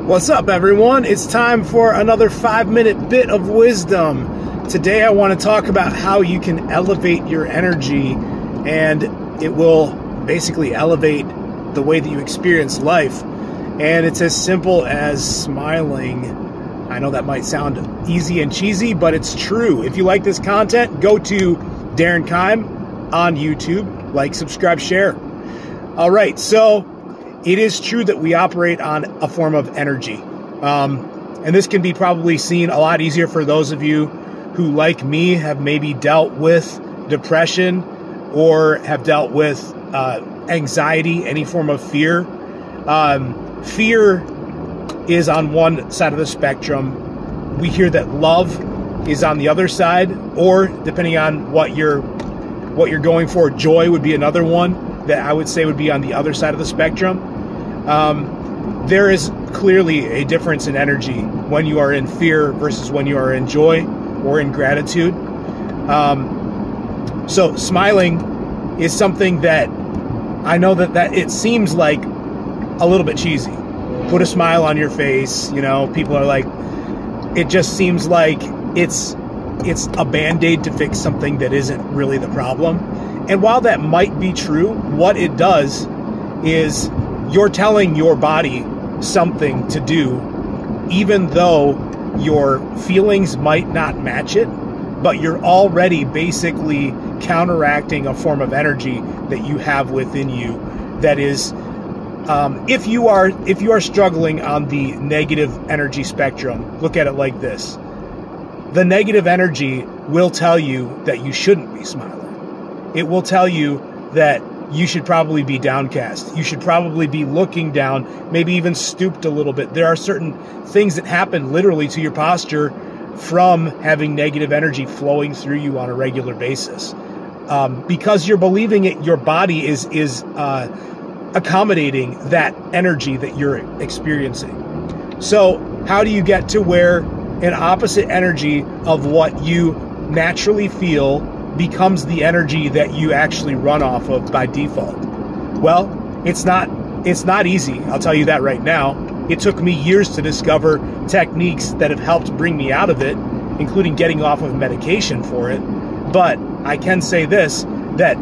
What's up, everyone? It's time for another 5-minute bit of wisdom. Today I want to talk about how you can elevate your energy, and it will basically elevate the way that you experience life. And it's as simple as smiling. I know that might sound easy and cheesy, but it's true. If you like this content, go to Darren Keim on YouTube. Like, subscribe, share. All right, so it is true that we operate on a form of energy. And this can be probably seen a lot easier for those of you who, like me, have maybe dealt with depression or have dealt with anxiety, any form of fear. Fear is on one side of the spectrum. We hear that love is on the other side, or depending on what you're going for, joy would be another one that I would say would be on the other side of the spectrum. There is clearly a difference in energy when you are in fear versus when you are in joy or in gratitude. So smiling is something that I know that it seems like a little bit cheesy. Put a smile on your face, you know, people are like, it just seems like it's a Band-Aid to fix something that isn't really the problem. And while that might be true, what it does is you're telling your body something to do, even though your feelings might not match it, but you're already basically counteracting a form of energy that you have within you. That is, if you are struggling on the negative energy spectrum, look at it like this. The negative energy will tell you that you shouldn't be smiling. It will tell you that you should probably be downcast. You should probably be looking down, maybe even stooped a little bit. There are certain things that happen literally to your posture from having negative energy flowing through you on a regular basis. Because you're believing it, your body is accommodating that energy that you're experiencing. So how do you get to where an opposite energy of what you naturally feel becomes the energy that you actually run off of by default? Well, it's not easy. I'll tell you that right now. It took me years to discover techniques that have helped bring me out of it, including getting off of medication for it. But I can say this, that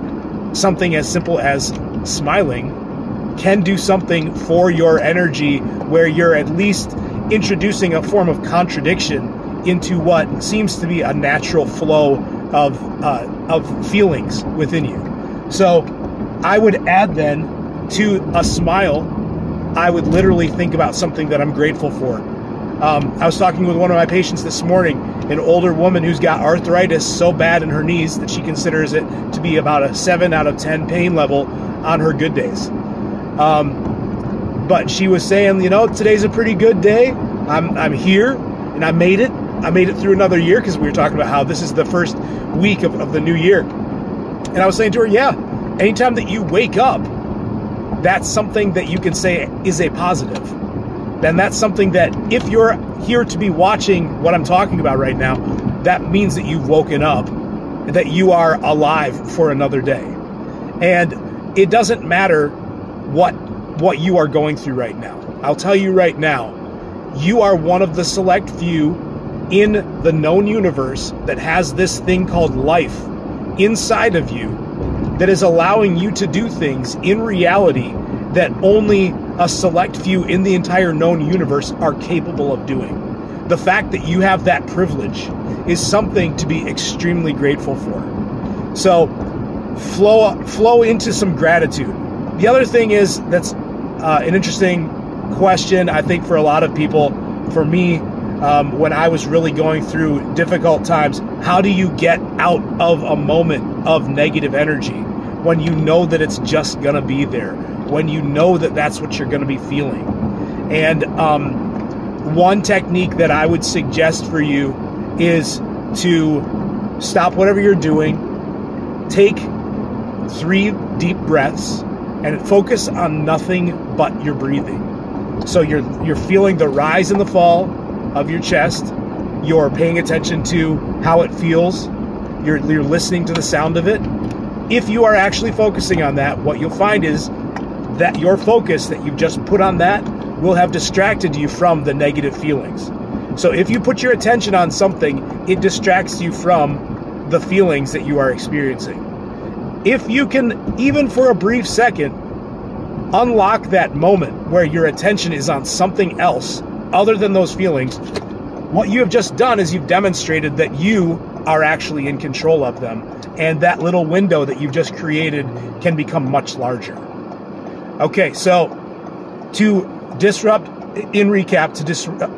something as simple as smiling can do something for your energy where you're at least introducing a form of contradiction into what seems to be a natural flow of feelings within you. So I would add then to a smile, I would literally think about something that I'm grateful for. I was talking with one of my patients this morning, an older woman who's got arthritis so bad in her knees that she considers it to be about a 7 out of 10 pain level on her good days. But she was saying, you know, today's a pretty good day. I'm here and I made it. I made it through another year, because we were talking about how this is the first week of the new year. And I was saying to her, yeah, anytime that you wake up, that's something that you can say is a positive. Then that's something that if you're here to be watching what I'm talking about right now, that means that you've woken up, that you are alive for another day. And it doesn't matter what you are going through right now. I'll tell you right now, you are one of the select few in the known universe that has this thing called life inside of you that is allowing you to do things in reality that only a select few in the entire known universe are capable of doing. The fact that you have that privilege is something to be extremely grateful for. So flow into some gratitude. The other thing is, that's an interesting question, I think, for a lot of people. For me, when I was really going through difficult times, how do you get out of a moment of negative energy when you know that it's just going to be there, when you know that that's what you're going to be feeling? And one technique that I would suggest for you is to stop whatever you're doing, take 3 deep breaths, and focus on nothing but your breathing. So you're feeling the rise and the fall of your chest. You're paying attention to how it feels. You're listening to the sound of it. If you are actually focusing on that, what you'll find is that your focus that you've just put on that will have distracted you from the negative feelings. So if you put your attention on something, it distracts you from the feelings that you are experiencing. If you can, even for a brief second, unlock that moment where your attention is on something else other than those feelings, what you have just done is you've demonstrated that you are actually in control of them, and that little window that you've just created can become much larger. Okay, so to disrupt, in recap,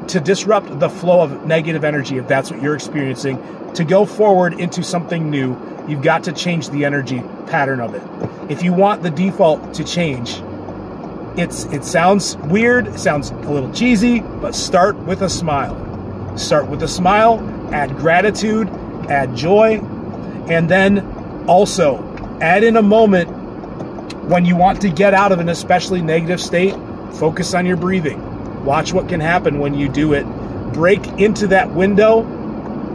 to disrupt the flow of negative energy, if that's what you're experiencing, to go forward into something new, you've got to change the energy pattern of it. If you want the default to change, it sounds weird, it sounds a little cheesy, but start with a smile. Start with a smile, add gratitude, add joy, and then also add in a moment when you want to get out of an especially negative state. Focus on your breathing. Watch what can happen when you do it. Break into that window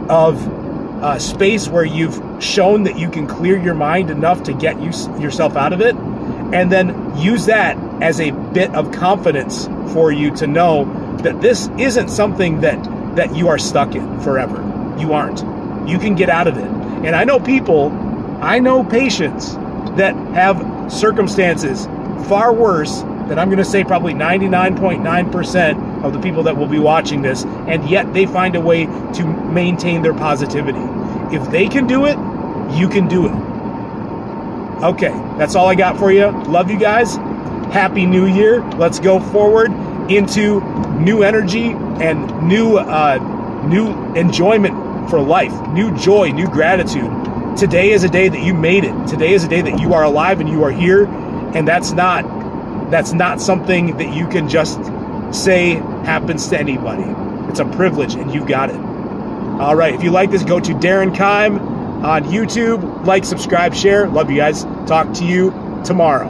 of space where you've shown that you can clear your mind enough to get yourself out of it, and then use that as a bit of confidence for you to know that this isn't something that you are stuck in forever. You aren't. You can get out of it. And I know patients that have circumstances far worse than, I'm going to say, probably 99.9% of the people that will be watching this, and yet they find a way to maintain their positivity. If they can do it, you can do it. Okay, that's all I got for you. Love you guys. Happy New Year. Let's go forward into new energy and new enjoyment for life, new joy, new gratitude. Today is a day that you made it. Today is a day that you are alive and you are here, and that's not something that you can just say happens to anybody. It's a privilege, and you've got it. All right, if you like this, go to Darren Keim on YouTube. Like, subscribe, share. Love you guys. Talk to you tomorrow.